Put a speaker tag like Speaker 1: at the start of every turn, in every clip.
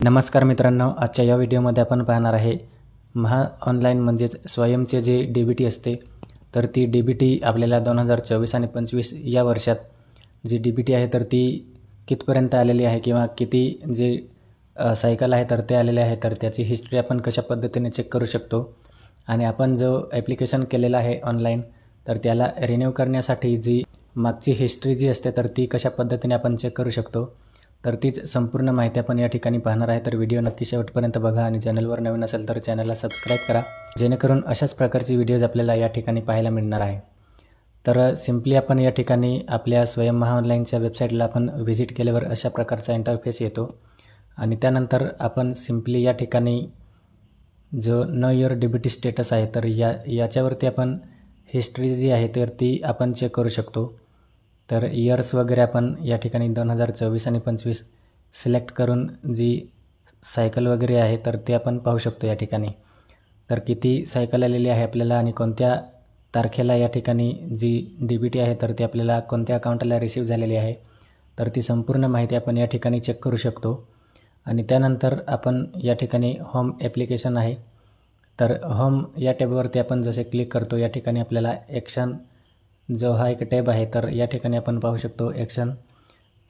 Speaker 1: नमस्कार मित्रांनो, आजच्या या व्हिडिओमध्ये आपण पाहणार आहे महा ऑनलाईन म्हणजेच स्वयंचे जे DBT असते, तर ती DBT आपल्याला 2024 आणि 25 या वर्षात जी DBT आहे तर ती कितपर्यंत आलेली आहे किंवा किती जे सायकल आहे तर ते आलेले आहे, तर त्याची हिस्ट्री आपण कशा पद्धतीने चेक करू शकतो आणि आपण जो ॲप्लिकेशन केलेला आहे ऑनलाईन तर त्याला रिन्यू करण्यासाठी जी मागची हिस्ट्री जी असते तर ती कशा पद्धतीने आपण चेक करू शकतो, तर तीच संपूर्ण माहिती आपण या ठिकाणी पाहणार आहे। तर व्हिडिओ नक्की शेवटपर्यंत बघा आणि चॅनलवर नवीन असेल तर चॅनलला सबस्क्राईब करा, जेणेकरून अशाच प्रकारची व्हिडिओज आपल्याला या ठिकाणी पाहायला मिळणार आहे। तर सिंपली आपण या ठिकाणी आपल्या स्वयं महा ऑनलाईनच्या वेबसाईटला आपण व्हिजिट केल्यावर अशा प्रकारचा इंटरफेस येतो आणि त्यानंतर आपण सिंपली या ठिकाणी जो नो युअर DBT स्टेटस आहे तर याच्यावरती आपण हिस्ट्री जी आहे तर ती आपण चेक करू शकतो। तर इयर्स वगैरे आपण या ठिकाणी 2024 आणि 25 सिलेक्ट करून जी सायकल वगैरे आहे तर ते आपण पाहू शकतो या ठिकाणी। तर किती सायकल आलेली आहे आपल्याला आणि कोणत्या तारखेला या ठिकाणी जी DBT आहे तर ती आपल्याला कोणत्या अकाउंटला रिसीव्ह झालेली आहे, तर ती संपूर्ण माहिती आपण या ठिकाणी चेक करू शकतो। आणि त्यानंतर आपण या ठिकाणी होम ॲप्लिकेशन आहे, तर होम या टॅबवरती आपण जसे क्लिक करतो या ठिकाणी आपल्याला ॲक्शन जो हा एक टॅब आहे तर या ठिकाणी आपण पाहू शकतो ॲक्शन।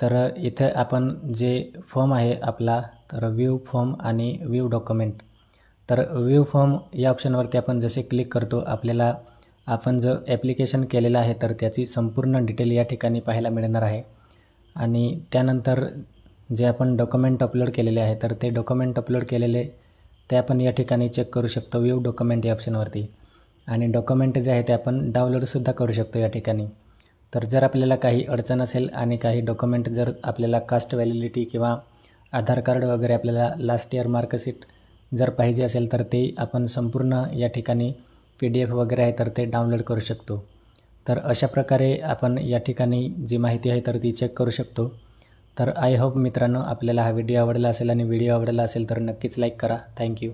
Speaker 1: तर इथे आपण जे फॉर्म आहे आपला तर व्ह्यू फॉर्म आणि व्ह्यू डॉक्युमेंट, तर व्ह्यू फॉर्म या ऑप्शनवरती आपण जसे क्लिक करतो आपल्याला आपण जो ॲप्लिकेशन केलेला आहे तर त्याची संपूर्ण डिटेल या ठिकाणी पाहायला मिळणार आहे। आणि त्यानंतर जे आपण डॉक्युमेंट अपलोड केलेले आहे तर ते डॉक्युमेंट अपलोड केलेले ते आपण या ठिकाणी चेक करू शकतो व्ह्यू डॉक्युमेंट या ऑप्शनवरती। आणि डॉक्युमेंट जे आहे ते आपण डाउनलोडसुद्धा करू शकतो या ठिकाणी। तर जर आपल्याला काही अडचण असेल आणि काही डॉक्युमेंट जर आपल्याला कास्ट व्हॅलिडिटी किंवा आधार कार्ड वगैरे आपल्याला लास्ट इयर मार्कशीट जर पाहिजे असेल तर ते आपण संपूर्ण या ठिकाणी PDF वगैरे आहे तर ते डाउनलोड करू शकतो। तर अशा प्रकारे आपण या ठिकाणी जी माहिती आहे तर ती चेक करू शकतो। तर आय होप मित्रांनो आपल्याला हा व्हिडिओ आवडला असेल आणि व्हिडिओ आवडला असेल तर नक्कीच लाईक करा। थँक्यू।